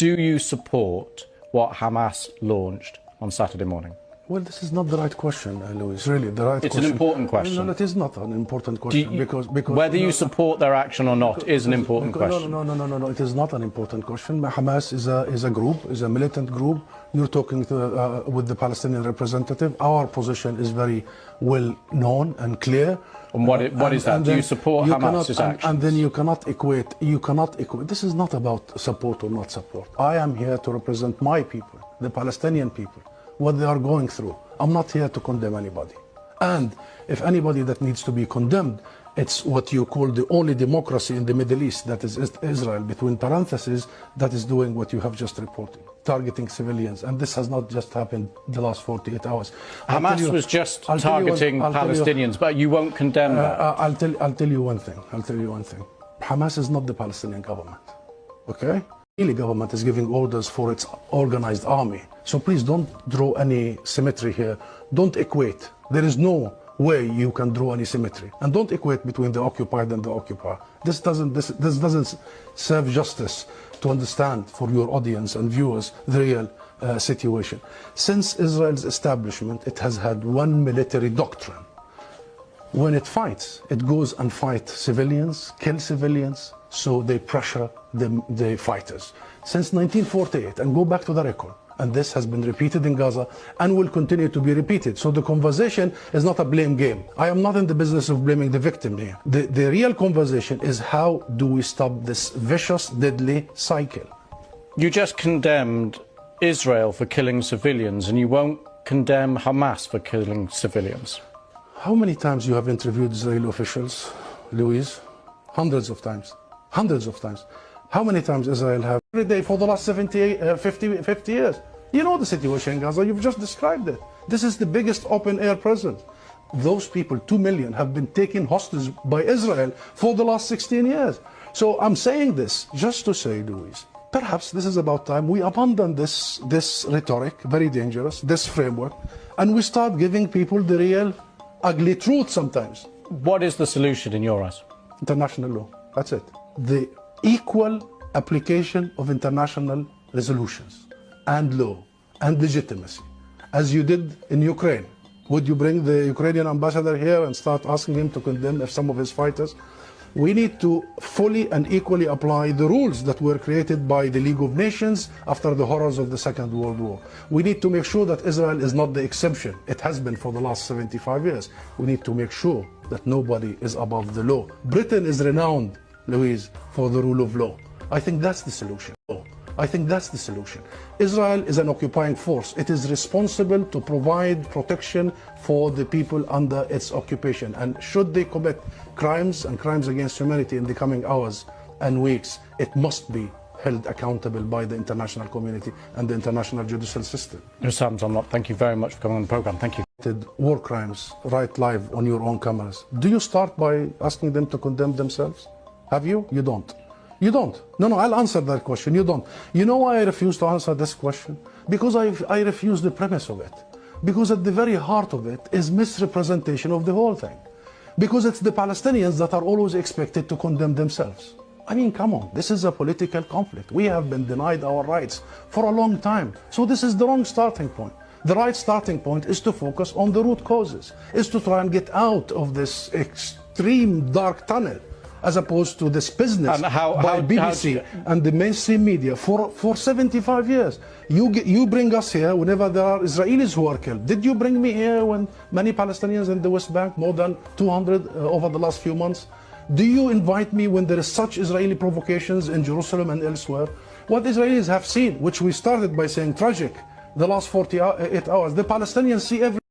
Do you support what Hamas launched on Saturday morning? Well, this is not the right question, Louis. Really, the right It's question. an important question. No, it is not an important question because whether you support their action or not is an important question. No. It is not an important question. Hamas is a group, is a militant group. You're talking to, with the Palestinian representative. Our position is very well known and clear. And what is that? Do you support Hamas's actions? And then you cannot equate. This is not about support or not support. I am here to represent my people, the Palestinian people, what they are going through. I'm not here to condemn anybody. And if anybody that needs to be condemned, it's what you call the only democracy in the Middle East, that is Israel, between parentheses, that is doing what you have just reported, targeting civilians. And this has not just happened the last 48 hours. Hamas was just targeting Palestinians, but you won't condemn that. I'll tell you one thing. Hamas is not the Palestinian government, okay? The Israeli government is giving orders for its organized army. So please don't draw any symmetry here. Don't equate. There is no way you can draw any symmetry. And don't equate between the occupied and the occupier. This doesn't serve justice to understand for your audience and viewers the real situation. Since Israel's establishment, it has had one military doctrine. When it fights, it goes and fights civilians, kill civilians, so they pressure the fighters. Since 1948, and go back to the record, and this has been repeated in Gaza and will continue to be repeated. So the conversation is not a blame game. I am not in the business of blaming the victim here. The real conversation is how do we stop this vicious, deadly cycle? You just condemned Israel for killing civilians, and you won't condemn Hamas for killing civilians. How many times you have interviewed Israeli officials, Louise? Hundreds of times. Hundreds of times. How many times Israel have every day for the last 50 years? You know the situation in Gaza, you've just described it. This is the biggest open-air prison. Those people, 2 million, have been taken hostage by Israel for the last 16 years. So I'm saying this just to say, Louise, perhaps this is about time we abandon this rhetoric, very dangerous, this framework, and we start giving people the real ugly truth sometimes. What is the solution in your eyes? International law, that's it. The equal application of international resolutions and law and legitimacy, as you did in Ukraine. Would you bring the Ukrainian ambassador here and start asking him to condemn some of his fighters? We need to fully and equally apply the rules that were created by the League of Nations after the horrors of the Second World War. We need to make sure that Israel is not the exception. It has been for the last 75 years. We need to make sure that nobody is above the law. Britain is renowned, Louise, for the rule of law. I think that's the solution. I think that's the solution. Israel is an occupying force. It is responsible to provide protection for the people under its occupation. And should they commit crimes and crimes against humanity in the coming hours and weeks, it must be held accountable by the international community and the international judicial system. Hussam Zomlot, thank you very much for coming on the program. Thank you. War crimes right live on your own cameras. Do you start by asking them to condemn themselves? Have you? You don't. You don't. No, I'll answer that question. You don't. You know why I refuse to answer this question? Because I refuse the premise of it. Because at the very heart of it is misrepresentation of the whole thing. Because it's the Palestinians that are always expected to condemn themselves. I mean, come on, this is a political conflict. We have been denied our rights for a long time. So this is the wrong starting point. The right starting point is to focus on the root causes, is to try and get out of this extreme dark tunnel, as opposed to this business by BBC and the mainstream media for 75 years. You bring us here whenever there are Israelis who are killed. Did you bring me here when many Palestinians in the West Bank, more than 200 over the last few months? Do you invite me when there is such Israeli provocations in Jerusalem and elsewhere? What Israelis have seen, which we started by saying tragic, the last 48 hours, the Palestinians see every